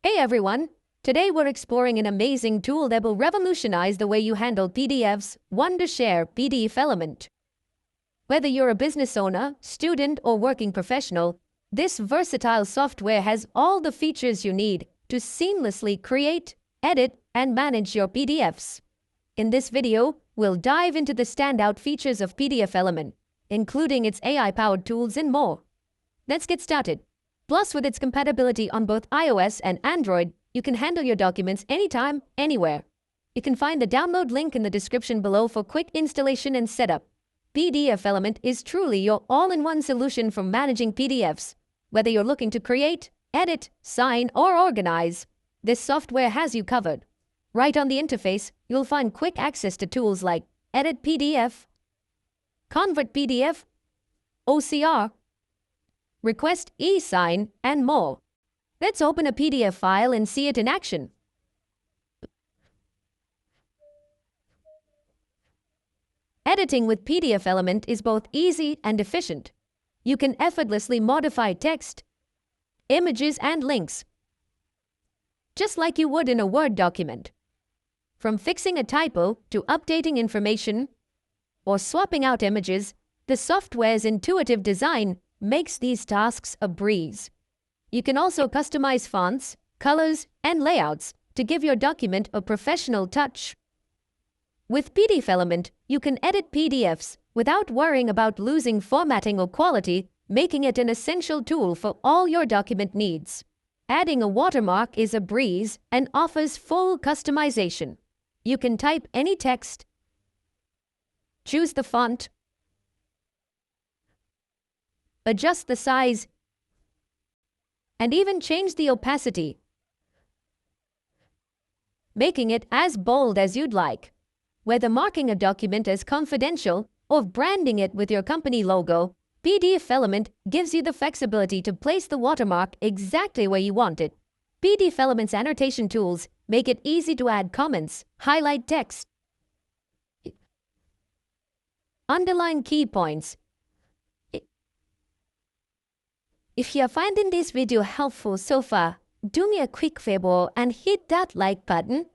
Hey everyone! Today we're exploring an amazing tool that will revolutionize the way you handle PDFs, Wondershare PDFelement. Whether you're a business owner, student, or working professional, this versatile software has all the features you need to seamlessly create, edit, and manage your PDFs. In this video, we'll dive into the standout features of PDFelement, including its AI-powered tools and more. Let's get started. Plus, with its compatibility on both iOS and Android, you can handle your documents anytime, anywhere. You can find the download link in the description below for quick installation and setup. PDFelement is truly your all-in-one solution for managing PDFs. Whether you're looking to create, edit, sign, or organize, this software has you covered. Right on the interface, you'll find quick access to tools like Edit PDF, Convert PDF, OCR, Request e-sign, and more. Let's open a PDF file and see it in action. Editing with PDFelement is both easy and efficient. You can effortlessly modify text, images, and links, just like you would in a Word document. From fixing a typo to updating information or swapping out images, the software's intuitive design makes these tasks a breeze. You can also customize fonts, colors, and layouts to give your document a professional touch. With PDFelement, you can edit PDFs without worrying about losing formatting or quality, making it an essential tool for all your document needs. Adding a watermark is a breeze and offers full customization. You can type any text, choose the font, adjust the size, and even change the opacity, making it as bold as you'd like. Whether marking a document as confidential or branding it with your company logo, PDFelement gives you the flexibility to place the watermark exactly where you want it. PDFelement's annotation tools make it easy to add comments, highlight text, underline key points. If you're finding this video helpful so far, do me a quick favor and hit that like button.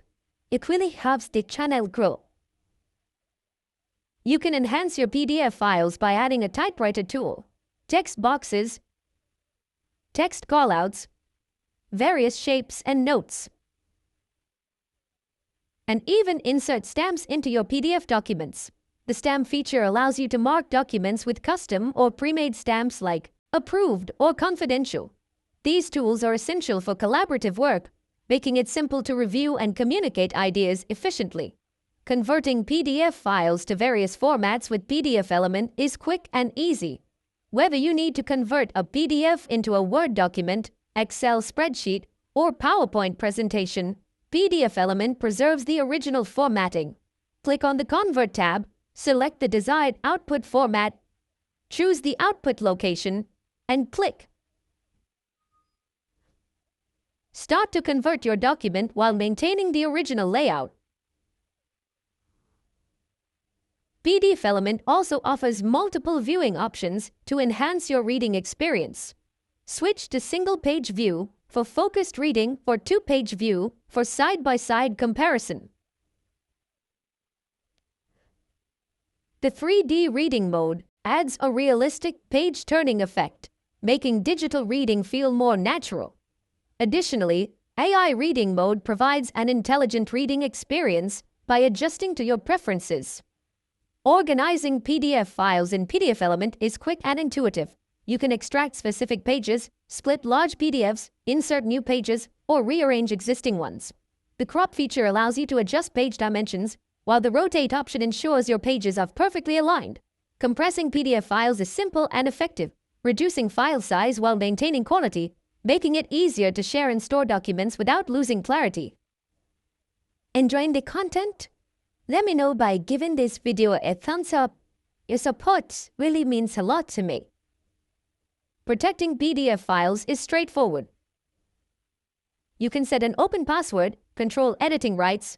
It really helps the channel grow. You can enhance your PDF files by adding a typewriter tool, text boxes, text callouts, various shapes and notes, and even insert stamps into your PDF documents. The stamp feature allows you to mark documents with custom or pre-made stamps like approved or confidential. These tools are essential for collaborative work, making it simple to review and communicate ideas efficiently. Converting PDF files to various formats with PDFelement is quick and easy. Whether you need to convert a PDF into a Word document, Excel spreadsheet, or PowerPoint presentation, PDFelement preserves the original formatting. Click on the Convert tab, select the desired output format, choose the output location, and click. Start to convert your document while maintaining the original layout. PDFelement also offers multiple viewing options to enhance your reading experience. Switch to single-page view for focused reading or two-page view for side-by-side comparison. The 3D reading mode adds a realistic page-turning effect, making digital reading feel more natural. Additionally, AI reading mode provides an intelligent reading experience by adjusting to your preferences. Organizing PDF files in PDFelement is quick and intuitive. You can extract specific pages, split large PDFs, insert new pages, or rearrange existing ones. The crop feature allows you to adjust page dimensions, while the rotate option ensures your pages are perfectly aligned. Compressing PDF files is simple and effective, reducing file size while maintaining quality, making it easier to share and store documents without losing clarity. Enjoying the content? Let me know by giving this video a thumbs up. Your support really means a lot to me. Protecting PDF files is straightforward. You can set an open password, control editing rights,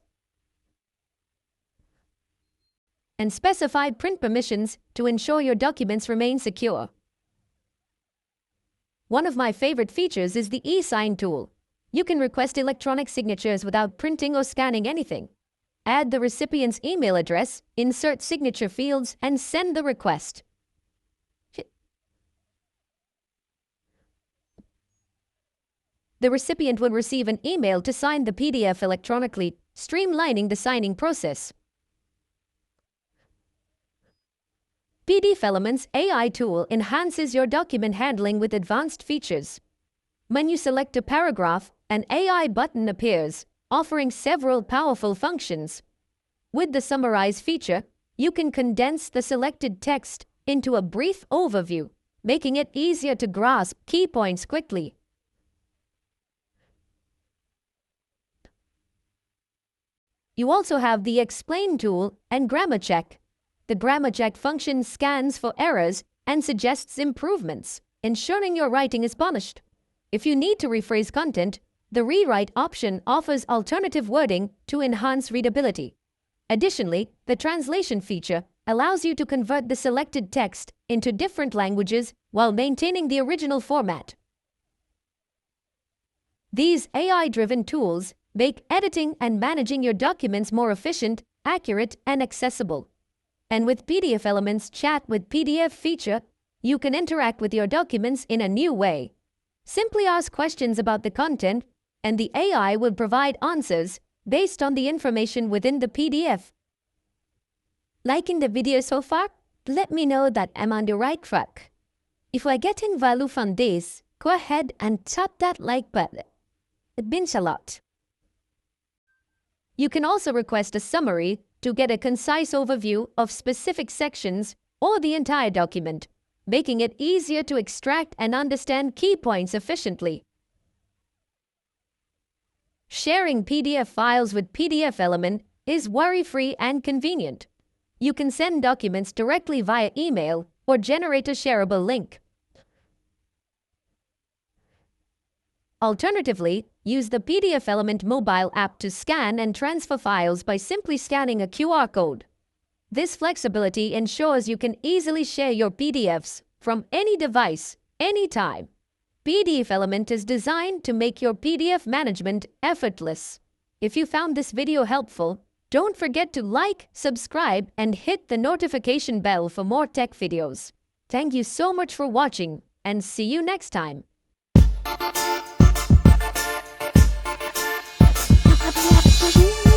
and specify print permissions to ensure your documents remain secure. One of my favorite features is the e-sign tool. You can request electronic signatures without printing or scanning anything. Add the recipient's email address, insert signature fields, and send the request. The recipient will receive an email to sign the PDF electronically, streamlining the signing process. PDFelement's AI tool enhances your document handling with advanced features. When you select a paragraph, an AI button appears, offering several powerful functions. With the Summarize feature, you can condense the selected text into a brief overview, making it easier to grasp key points quickly. You also have the Explain tool and Grammar Check. The Grammar Check function scans for errors and suggests improvements, ensuring your writing is polished. If you need to rephrase content, the Rewrite option offers alternative wording to enhance readability. Additionally, the Translation feature allows you to convert the selected text into different languages while maintaining the original format. These AI-driven tools make editing and managing your documents more efficient, accurate, and accessible. And with PDFelement's Chat with PDF feature, you can interact with your documents in a new way. Simply ask questions about the content, and the AI will provide answers based on the information within the PDF. Liking the video so far? Let me know that I'm on the right track. If you're getting value from this, go ahead and tap that like button. It means a lot. You can also request a summary to get a concise overview of specific sections or the entire document, making it easier to extract and understand key points efficiently. Sharing PDF files with PDFelement is worry-free and convenient. You can send documents directly via email or generate a shareable link. Alternatively, use the PDFelement mobile app to scan and transfer files by simply scanning a QR code. This flexibility ensures you can easily share your PDFs from any device, anytime. PDFelement is designed to make your PDF management effortless. If you found this video helpful, don't forget to like, subscribe, and hit the notification bell for more tech videos. Thank you so much for watching, and see you next time. Thank you.